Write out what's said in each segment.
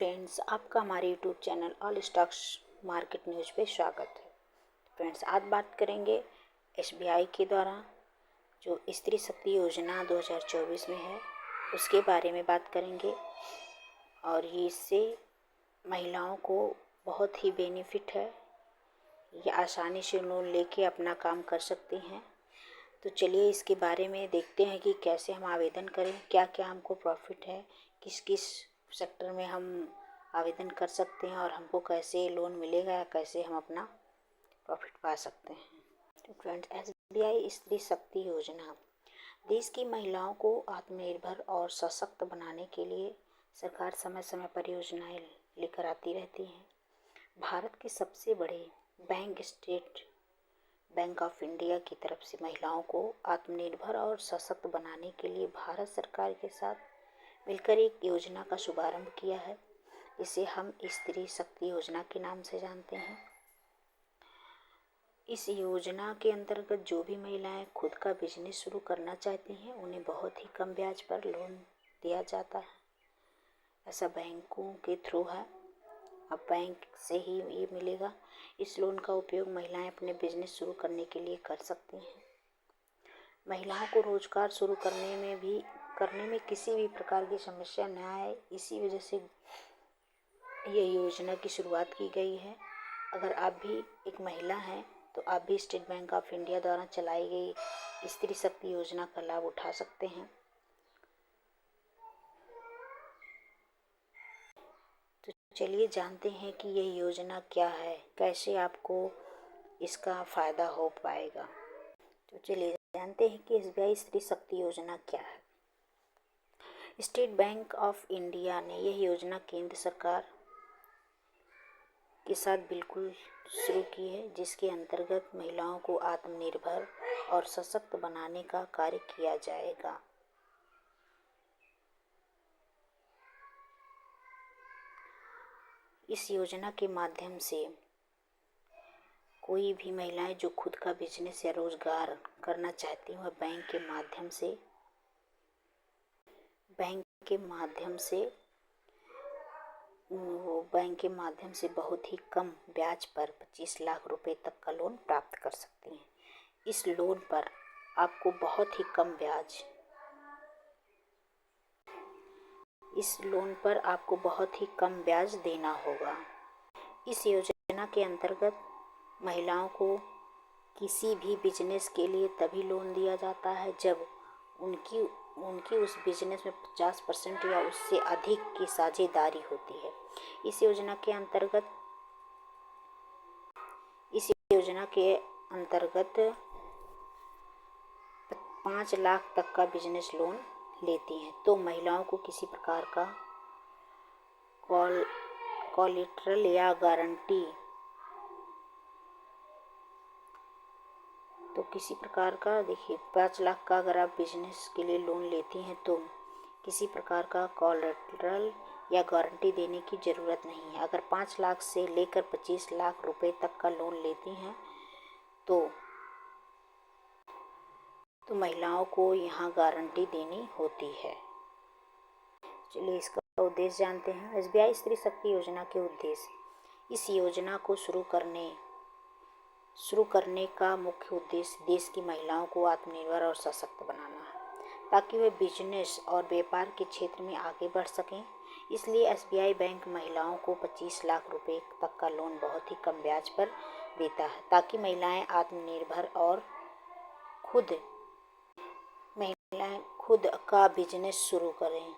Friends, आपका हमारे YouTube channel all stocks market news पे स्वागत है। फ्रेंड्स, आज बात करेंगे एसबीआई के द्वारा जो स्त्री शक्ति योजना 2024 में है उसके बारे में बात करेंगे। और ये इससे महिलाओं को बहुत ही बेनिफिट है। ये आसानी से लोन लेके अपना काम कर सकती हैं। तो चलिए इसके बारे में देखते हैं कि कैसे हम आवेदन करें, क्या क्या हमको प्रॉफिट है, किस किस सेक्टर में हम आवेदन कर सकते हैं और हमको कैसे लोन मिलेगा या कैसे हम अपना प्रॉफिट पा सकते हैं। तो फ्रेंड्स, एसबीआई स्त्री शक्ति योजना देश की महिलाओं को आत्मनिर्भर और सशक्त बनाने के लिए सरकार समय समय पर योजनाएं लेकर आती रहती है। भारत के सबसे बड़े bank state bank of India की तरफ से महिलाओं को आत्मनिर्भर और सशक्त बनाने के लिए भारत सरकार के साथ मिलकर एक योजना का शुभारंभ किया है। इसे हम स्त्री शक्ति योजना के नाम से जानते हैं। इस योजना के अंतर्गत जो भी महिलाएं खुद का बिजनेस शुरू करना चाहती हैं उन्हें बहुत ही कम ब्याज पर लोन दिया जाता है। ऐसा बैंकों के थ्रू है, अब बैंक से ही ये मिलेगा। इस लोन का उपयोग महिलाएं अपने बिजनेस शुरू करने के लिए कर सकती हैं। महिलाओं को रोजगार शुरू करने में किसी भी प्रकार की समस्या न आए, इसी वजह से ये योजना की शुरुआत की गई है। अगर आप भी एक महिला हैं तो आप भी स्टेट बैंक ऑफ इंडिया द्वारा चलाई गई स्त्री शक्ति योजना का लाभ उठा सकते हैं। तो चलिए जानते हैं कि ये योजना क्या है, कैसे आपको इसका फ़ायदा हो पाएगा। तो चलिए जानते हैं कि एसबीआई स्त्री शक्ति योजना क्या है। स्टेट बैंक ऑफ इंडिया ने यह योजना केंद्र सरकार के साथ बिल्कुल शुरू की है, जिसके अंतर्गत महिलाओं को आत्मनिर्भर और सशक्त बनाने का कार्य किया जाएगा। इस योजना के माध्यम से कोई भी महिलाएं जो खुद का बिजनेस या रोजगार करना चाहती हैं वह बैंक के माध्यम से बहुत ही कम ब्याज पर 25 लाख रुपए तक का लोन प्राप्त कर सकती हैं। इस लोन पर आपको बहुत ही कम ब्याज देना होगा। इस योजना के अंतर्गत महिलाओं को किसी भी बिजनेस के लिए तभी लोन दिया जाता है जब उनकी उस बिजनेस में 50% या उससे अधिक की साझेदारी होती है। इस योजना के अंतर्गत 5 लाख तक का बिजनेस लोन लेती हैं। तो महिलाओं को किसी प्रकार का कोलेटरल या गारंटी देखिए 5 लाख का अगर आप बिजनेस के लिए लोन लेती हैं तो किसी प्रकार का कोलेटरल या गारंटी देने की ज़रूरत नहीं है। अगर 5 लाख से लेकर 25 लाख रुपए तक का लोन लेती हैं तो महिलाओं को यहाँ गारंटी देनी होती है। चलिए इसका उद्देश्य जानते हैं। एसबीआई स्त्री शक्ति योजना के उद्देश्य। इस योजना को शुरू करने का मुख्य उद्देश्य देश की महिलाओं को आत्मनिर्भर और सशक्त बनाना है, ताकि वे बिजनेस और व्यापार के क्षेत्र में आगे बढ़ सकें। इसलिए एसबीआई बैंक महिलाओं को 25 लाख रुपए तक का लोन बहुत ही कम ब्याज पर देता है, ताकि महिलाएं आत्मनिर्भर और खुद का बिजनेस शुरू करें।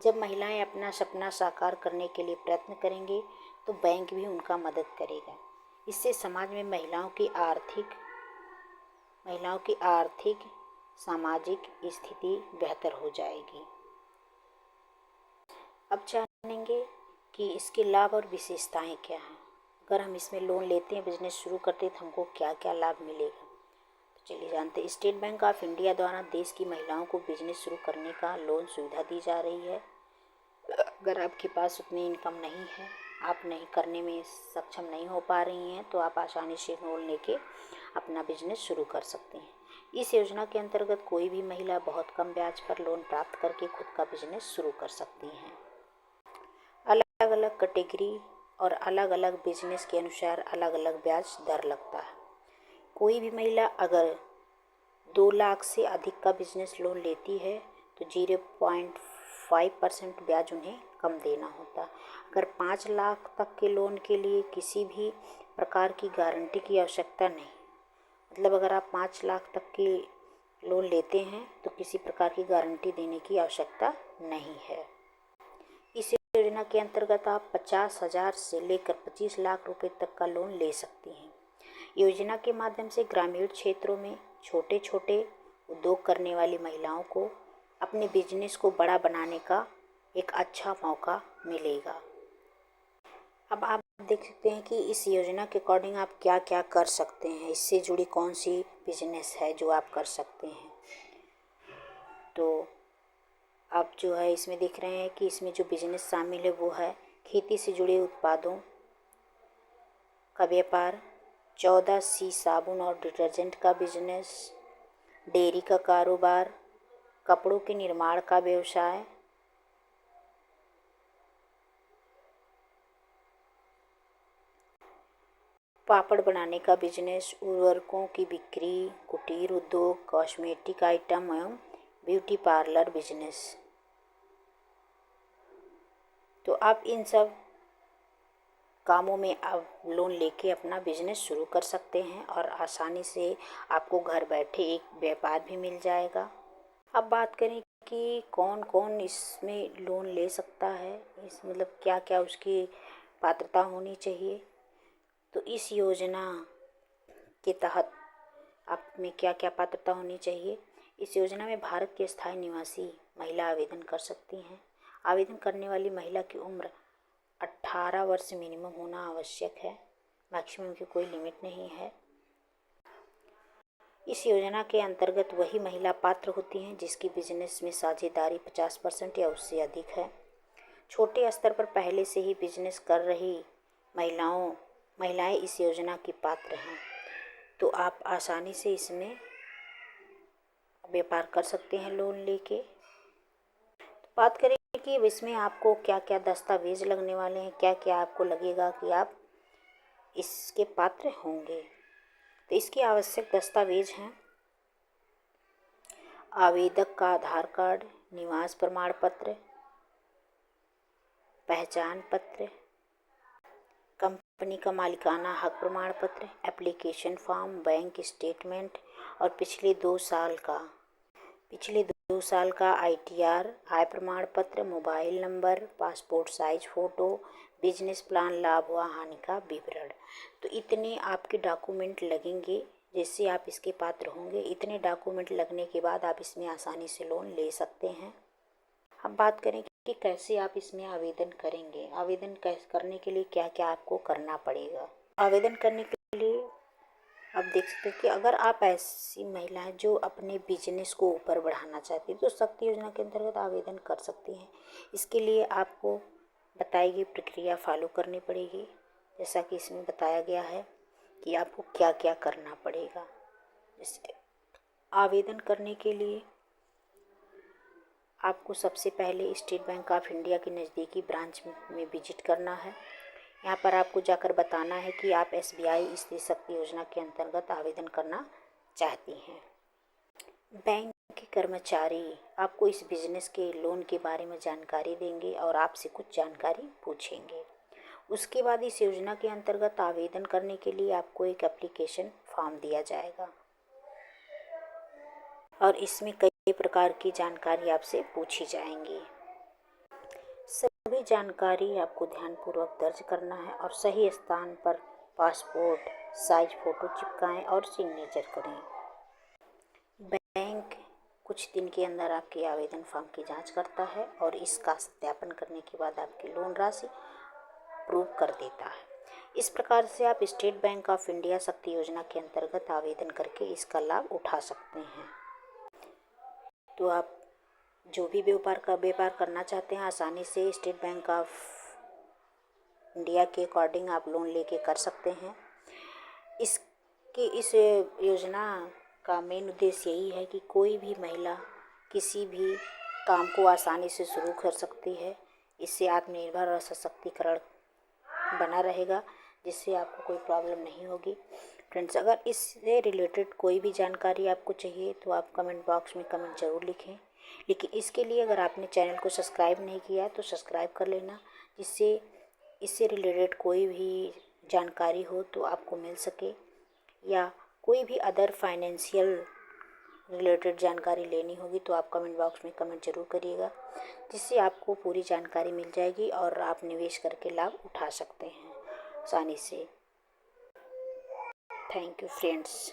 जब महिलाएं अपना सपना साकार करने के लिए प्रयत्न करेंगे तो बैंक भी उनका मदद करेगा। इससे समाज में महिलाओं की आर्थिक सामाजिक स्थिति बेहतर हो जाएगी। अब जानेंगे कि इसके लाभ और विशेषताएं क्या हैं। अगर हम इसमें लोन लेते हैं, बिजनेस शुरू करते हैं तो हमको क्या क्या लाभ मिलेगा। तो चलिए जानते हैं। स्टेट बैंक ऑफ इंडिया द्वारा देश की महिलाओं को बिजनेस शुरू करने का लोन सुविधा दी जा रही है। अगर आपके पास उतनी इनकम नहीं है, आप नहीं करने में सक्षम नहीं हो पा रही हैं, तो आप आसानी से लोन लेके अपना बिजनेस शुरू कर सकते हैं। इस योजना के अंतर्गत कोई भी महिला बहुत कम ब्याज पर लोन प्राप्त करके खुद का बिजनेस शुरू कर सकती हैं। अलग अलग अलग कैटेगरी और अलग अलग बिजनेस के अनुसार अलग अलग ब्याज दर लगता है। कोई भी महिला अगर 2 लाख से अधिक का बिजनेस लोन लेती है तो 0.5% ब्याज उन्हें कम देना होता है। अगर 5 लाख तक के लोन के लिए किसी भी प्रकार की गारंटी की आवश्यकता नहीं, मतलब अगर आप 5 लाख तक की लोन लेते हैं तो किसी प्रकार की गारंटी देने की आवश्यकता नहीं है। इस योजना के अंतर्गत आप 50,000 से लेकर 25 लाख रुपए तक का लोन ले सकती हैं। योजना के माध्यम से ग्रामीण क्षेत्रों में छोटे छोटे उद्योग करने वाली महिलाओं को अपने बिजनेस को बड़ा बनाने का एक अच्छा मौका मिलेगा। अब आप देख सकते हैं कि इस योजना के अकॉर्डिंग आप क्या क्या कर सकते हैं, इससे जुड़ी कौन सी बिजनेस है जो आप कर सकते हैं। तो आप जो है इसमें देख रहे हैं कि इसमें जो बिजनेस शामिल है वो है खेती से जुड़े उत्पादों का व्यापार, 14C साबुन और डिटर्जेंट का बिजनेस, डेयरी का कारोबार, कपड़ों के निर्माण का व्यवसाय, पापड़ बनाने का बिजनेस, उर्वरकों की बिक्री, कुटीर उद्योग, कॉस्मेटिक आइटम एवं ब्यूटी पार्लर बिजनेस। तो आप इन सब कामों में आप लोन लेके अपना बिजनेस शुरू कर सकते हैं और आसानी से आपको घर बैठे एक व्यापार भी मिल जाएगा। अब बात करें कि कौन कौन इसमें लोन ले सकता है, इस मतलब क्या क्या उसकी पात्रता होनी चाहिए। तो इस योजना के तहत आप में क्या क्या पात्रता होनी चाहिए। इस योजना में भारत के स्थायी निवासी महिला आवेदन कर सकती हैं। आवेदन करने वाली महिला की उम्र 18 वर्ष मिनिमम होना आवश्यक है, मैक्सिमम की कोई लिमिट नहीं है। इस योजना के अंतर्गत वही महिला पात्र होती हैं जिसकी बिजनेस में साझेदारी 50% या उससे अधिक है। छोटे स्तर पर पहले से ही बिजनेस कर रही महिलाएं इस योजना की पात्र हैं, तो आप आसानी से इसमें व्यापार कर सकते हैं लोन लेके। तो बात करें कि इसमें आपको क्या क्या दस्तावेज लगने वाले हैं, क्या क्या आपको लगेगा कि आप इसके पात्र होंगे। तो इसके आवश्यक दस्तावेज हैं आवेदक का आधार कार्ड, निवास प्रमाण पत्र, पहचान पत्र, कंपनी का मालिकाना हक प्रमाण पत्र, एप्लीकेशन फॉर्म, बैंक स्टेटमेंट और पिछले 2 साल का ITR आय प्रमाण पत्र, mobile number, passport size photo, business plan, लाभ व हानि का विवरण। तो इतने आपके डॉक्यूमेंट लगेंगे जिससे आप इसके पात्र होंगे। इतने डॉक्यूमेंट लगने के बाद आप इसमें आसानी से लोन ले सकते हैं। अब बात करें कि कैसे आप इसमें आवेदन करेंगे। आवेदन करने के लिए क्या क्या आपको करना पड़ेगा। आवेदन करने के लिए आप देख सकते हैं कि अगर आप ऐसी महिला हैं जो अपने बिजनेस को ऊपर बढ़ाना चाहती हैं तो शक्ति योजना के अंतर्गत आवेदन कर सकती हैं। इसके लिए आपको बताई गई प्रक्रिया फॉलो करनी पड़ेगी, जैसा कि इसमें बताया गया है कि आपको क्या क्या करना पड़ेगा। जैसे आवेदन करने के लिए आपको सबसे पहले स्टेट बैंक ऑफ इंडिया के नज़दीकी ब्रांच में विजिट करना है। यहाँ पर आपको जाकर बताना है कि आप SBI स्त्री शक्ति योजना के अंतर्गत आवेदन करना चाहती हैं। बैंक के कर्मचारी आपको इस बिजनेस के लोन के बारे में जानकारी देंगे और आपसे कुछ जानकारी पूछेंगे। उसके बाद इस योजना के अंतर्गत आवेदन करने के लिए आपको एक एप्लीकेशन फॉर्म दिया जाएगा और इसमें कई प्रकार की जानकारी आपसे पूछी जाएंगी। सभी जानकारी आपको ध्यानपूर्वक दर्ज करना है और सही स्थान पर पासपोर्ट साइज फ़ोटो चिपकाएं और सिग्नेचर करें। बैंक कुछ दिन के अंदर आपके आवेदन फॉर्म की जांच करता है और इसका सत्यापन करने के बाद आपकी लोन राशि अप्रूव कर देता है। इस प्रकार से आप स्टेट बैंक ऑफ इंडिया शक्ति योजना के अंतर्गत आवेदन करके इसका लाभ उठा सकते हैं। तो आप जो भी व्यापार करना चाहते हैं आसानी से स्टेट बैंक ऑफ इंडिया के अकॉर्डिंग आप लोन लेके कर सकते हैं। इस योजना का मेन उद्देश्य यही है कि कोई भी महिला किसी भी काम को आसानी से शुरू कर सकती है। इससे आत्मनिर्भर और सशक्तिकरण बना रहेगा, जिससे आपको कोई प्रॉब्लम नहीं होगी। फ्रेंड्स, अगर इससे रिलेटेड कोई भी जानकारी आपको चाहिए तो आप कमेंट बॉक्स में कमेंट ज़रूर लिखें। लेकिन इसके लिए अगर आपने चैनल को सब्सक्राइब नहीं किया तो सब्सक्राइब कर लेना, जिससे इससे रिलेटेड कोई भी जानकारी हो तो आपको मिल सके, या कोई भी अदर फाइनेंशियल रिलेटेड जानकारी लेनी होगी तो आप कमेंट बॉक्स में कमेंट ज़रूर करिएगा, जिससे आपको पूरी जानकारी मिल जाएगी और आप निवेश करके लाभ उठा सकते हैं आसानी से। Thank you friends.